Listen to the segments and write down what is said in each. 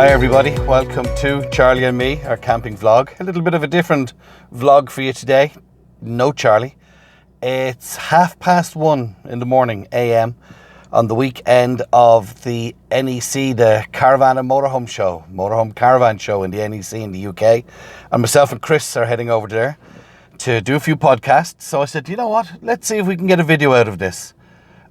Hi everybody, welcome to Charlie and me, our camping vlog. A little bit of a different vlog for you today. No Charlie. It's 1:30 in the morning AM on the weekend of the NEC, the Caravan and Motorhome Show, Motorhome Caravan Show in the NEC in the UK. And myself and Chris are heading over there to do a few podcasts. So I said, you know what, let's see if we can get a video out of this.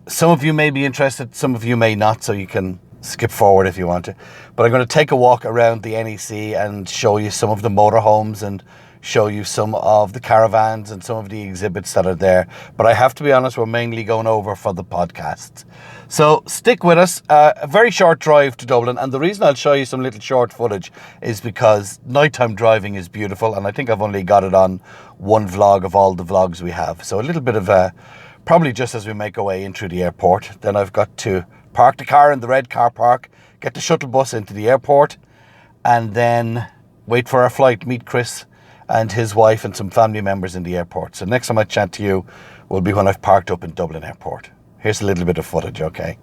Some of you may be interested, some of you may not, so you can skip forward if you want to. But I'm going to take a walk around the NEC and show you some of the motorhomes and show you some of the caravans and some of the exhibits that are there. But I have to be honest, we're mainly going over for the podcasts. So stick with us. A very short drive to Dublin, and the reason I'll show you some little short footage is because nighttime driving is beautiful, and I think I've only got it on one vlog of all the vlogs we have. So a little bit of probably just as we make our way into the airport. Then I've got to park the car in the red car park, get the shuttle bus into the airport, and then wait for our flight, meet Chris and his wife and some family members in the airport. So next time I chat to you will be when I've parked up in Dublin Airport. Here's a little bit of footage, okay?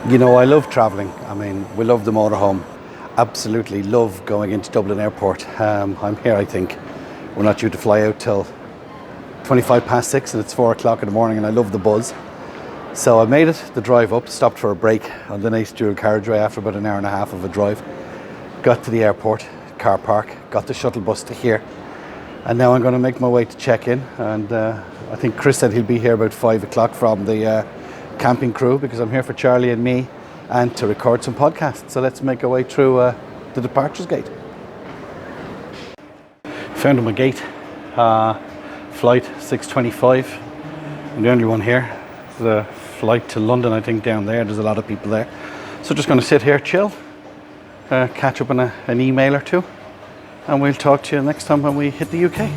You know, I love travelling. I mean, we love the motorhome. Absolutely love going into Dublin Airport. I'm here, I think. We're not due to fly out till 6:25 and it's 4 o'clock in the morning, and I love the buzz. So I made it the drive up, stopped for a break on the nice dual carriageway after about an hour and a half of a drive. Got to the airport, car park, got the shuttle bus to here. And now I'm going to make my way to check-in. And I think Chris said he'll be here about 5 o'clock from the camping crew, because I'm here for Charlie and me and to record some podcasts. So let's make our way through the departures gate. Found my gate, flight 6:25. I'm the only one here. The flight to London, I think, down there. There's a lot of people there. So just going to sit here, chill, catch up on an email or two, and we'll talk to you next time when we hit the UK.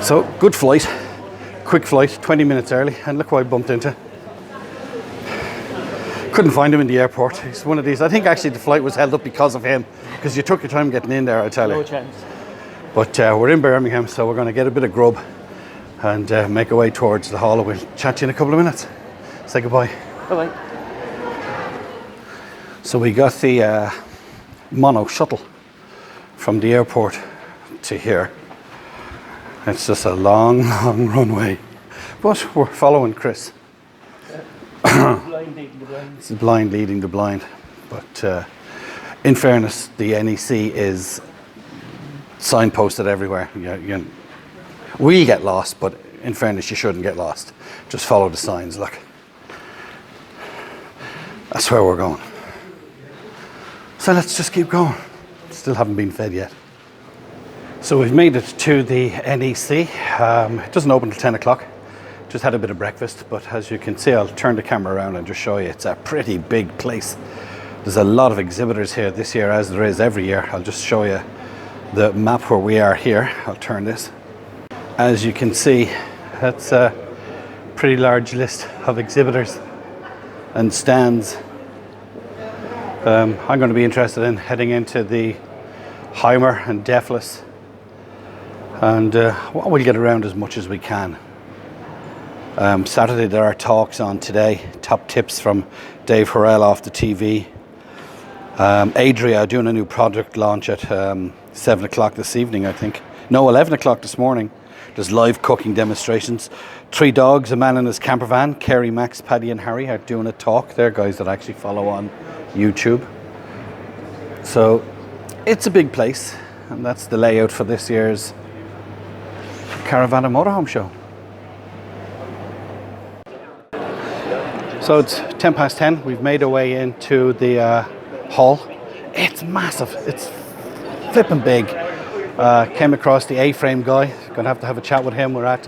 So, good flight, quick flight, 20 minutes early, and look who I bumped into. Couldn't find him in the airport. He's one of these. I think actually the flight was held up because of him, because you took your time getting in there, I tell you. No chance. But we're in Birmingham, so we're going to get a bit of grub and make our way towards the hall. We'll chat to you in a couple of minutes. Say goodbye. Bye-bye. So we got the mono shuttle from the airport to here. It's just a long, long runway, but we're following Chris. Blind leading the blind. It's the blind leading the blind. But in fairness, the NEC is signposted everywhere. We get lost, but in fairness, you shouldn't get lost. Just follow the signs, look. That's where we're going. So let's just keep going. Still haven't been fed yet. So we've made it to the NEC. It doesn't open till 10 o'clock. Just had a bit of breakfast, but as you can see, I'll turn the camera around and just show you. It's a pretty big place. There's a lot of exhibitors here this year, as there is every year. I'll just show you the map where we are here. I'll turn this. As you can see, that's a pretty large list of exhibitors and stands. I'm going to be interested in heading into the HYMER and Defless. And we'll get around as much as we can. Saturday there are talks on today, top tips from Dave Horrell off the TV. Deirdre are doing a new product launch at 7 o'clock this evening, I think. No, 11 o'clock this morning. There's live cooking demonstrations. 3 dogs, a man in his camper van. Kerry, Max, Paddy and Harry are doing a talk. They're guys that I actually follow on YouTube. So it's a big place, and that's the layout for this year's Caravan and Motorhome Show. So it's 10 past 10. We've made our way into the hall. It's massive. It's flipping big. Came across the A-frame guy. Gonna have a chat with him. We're at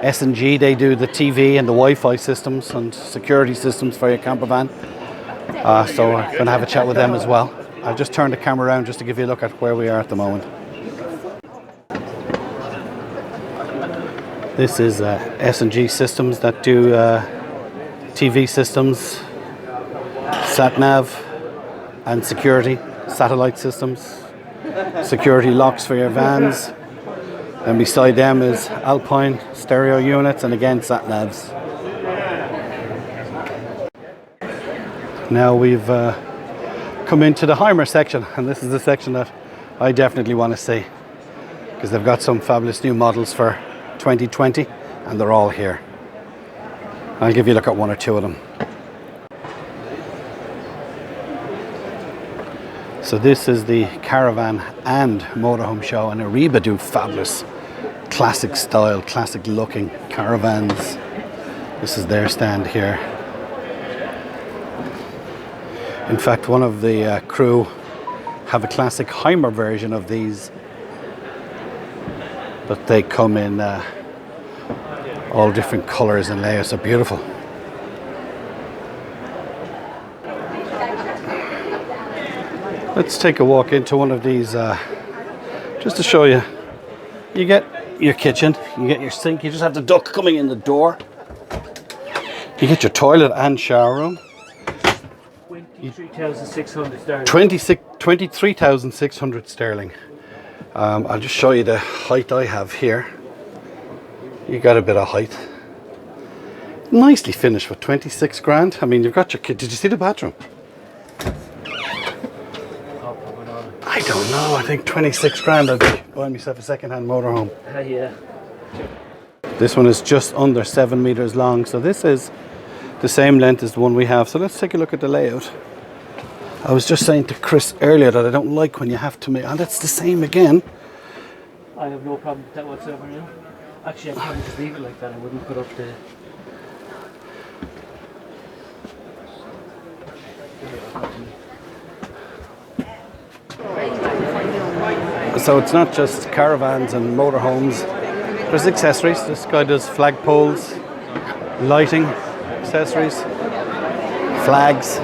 S&G. They do the TV and the Wi-Fi systems and security systems for your camper van. So we're gonna have a chat with them as well. I'll just turn the camera around just to give you a look at where we are at the moment. This is S&G systems that do TV systems, sat-nav and security, satellite systems, security locks for your vans. And beside them is Alpine stereo units and again sat-navs. Now we've come into the HYMER section, and this is the section that I definitely want to see because they've got some fabulous new models for 2020 and they're all here. I'll give you a look at one or two of them. So this is the Caravan and Motorhome Show, and Ariba do fabulous classic style, classic looking caravans. This is their stand here. In fact, one of the crew have a classic HYMER version of these, but they come in all different colours and layers. They're beautiful. Let's take a walk into one of these just to show you. You get your kitchen, you get your sink, you just have the duct coming in the door. You get your toilet and shower room. 23,600 sterling. 23,600 sterling. I'll just show you the height I have here. You got a bit of height. Nicely finished with 26 grand. I mean, you've got your kid. Did you see the bathroom? I don't know. I think 26 grand. I'd be buying myself a second-hand motorhome. Yeah. This one is just under 7 meters long. So this is the same length as the one we have. So let's take a look at the layout. I was just saying to Chris earlier that I don't like when you have to make, and it's the same again. I have no problem with that whatsoever now. Actually, I'd probably just leave it like that. I wouldn't put up the... So it's not just caravans and motorhomes. There's accessories. This guy does flagpoles, lighting, accessories, flags,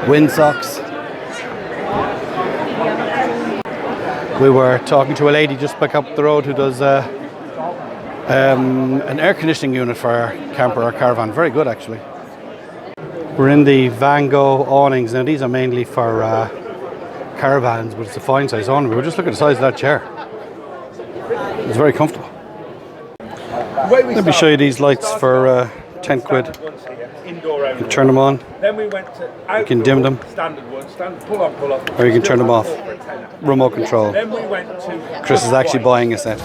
windsocks. We were talking to a lady just back up the road who does an air conditioning unit for our camper or caravan. Very good, actually. We're in the Van Gogh awnings. Now these are mainly for caravans, but it's a fine size awning. We were just looking at the size of that chair. It's very comfortable. Let me show you these lights for 10 quid. You can turn them on. Then we went to you can dim them. Standard one, pull on, or you can turn them off. Remote control. Then we went to Chris is actually buying a set.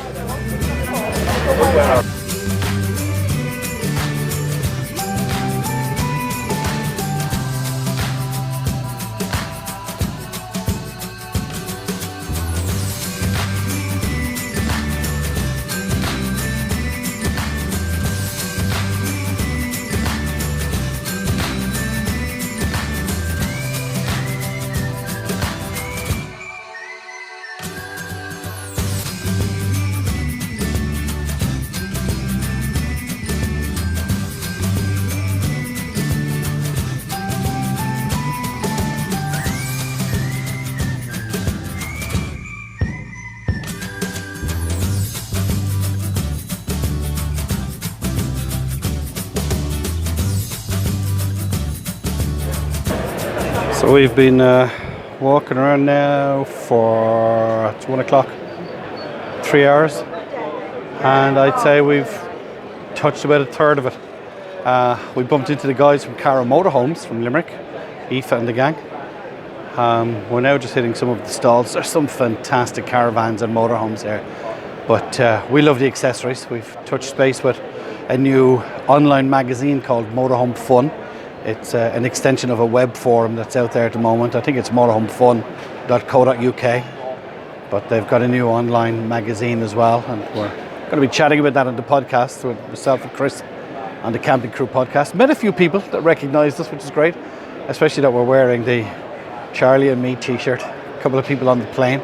So we've been walking around now for, it's 1 o'clock, 3 hours, and I'd say we've touched about a third of it. We bumped into the guys from Cara Motorhomes from Limerick, Aoife and the gang. We're now just hitting some of the stalls. There's some fantastic caravans and motorhomes here, but we love the accessories. We've touched base with a new online magazine called Motorhome Fun. It's an extension of a web forum that's out there at the moment. I think it's motorhomefun.co.uk, but they've got a new online magazine as well, and we're going to be chatting about that on the podcast with myself and Chris on the Camping Crew podcast. Met a few people that recognised us, which is great, especially that we're wearing the Charlie and Me t-shirt. A couple of people on the plane.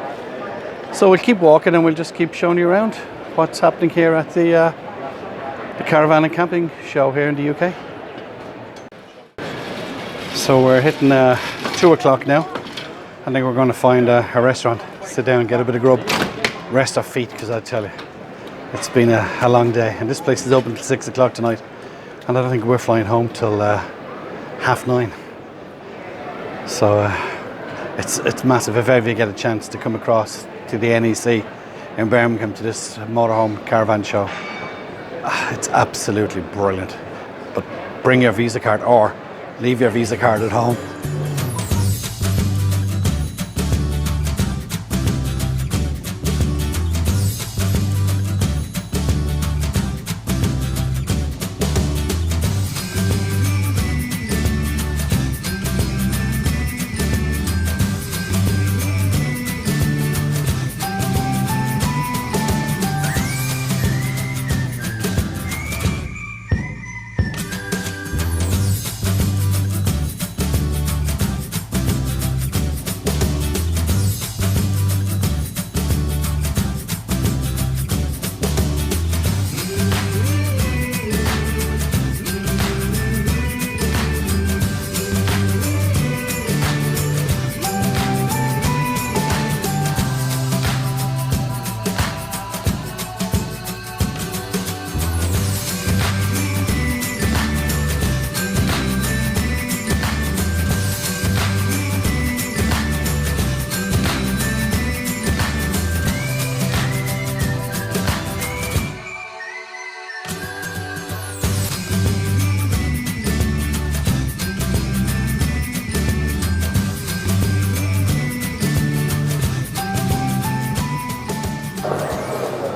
So we'll keep walking and we'll just keep showing you around what's happening here at the Caravan and Camping Show here in the UK. So we're hitting 2 o'clock now. I think we're going to find a restaurant, sit down and get a bit of grub, rest our feet, because I tell you, it's been a long day. And this place is open till 6 o'clock tonight. And I don't think we're flying home till 9:30. So it's massive. If ever you get a chance to come across to the NEC in Birmingham to this Motorhome Caravan Show, it's absolutely brilliant. But bring your Visa card or leave your Visa card at home.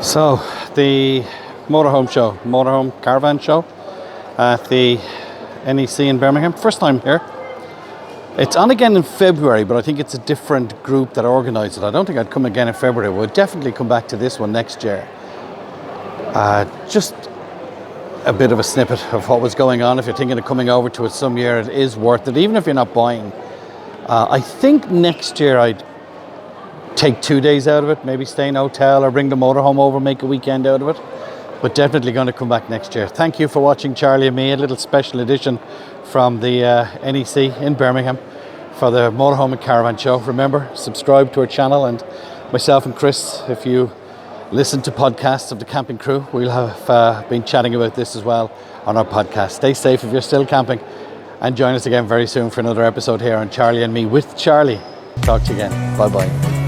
So the Motorhome Caravan Show at the NEC in Birmingham. First time here. It's on again in February, but I think it's a different group that organised it. I don't think I'd come again in February. We'll definitely come back to this one next year. Just a bit of a snippet of what was going on. If you're thinking of coming over to it some year, it is worth it, even if you're not buying. I think next year I'd take 2 days out of it, maybe stay in a hotel or bring the motorhome over, make a weekend out of it. But definitely going to come back next year. Thank you for watching Charlie and Me, a little special edition from the NEC in Birmingham for the Motorhome and Caravan Show. Remember, subscribe to our channel, and myself and Chris, if you listen to podcasts of the Camping Crew, we'll have been chatting about this as well on our podcast. Stay safe if you're still camping, and join us again very soon for another episode here on Charlie and Me with Charlie. Talk to you again. Bye bye.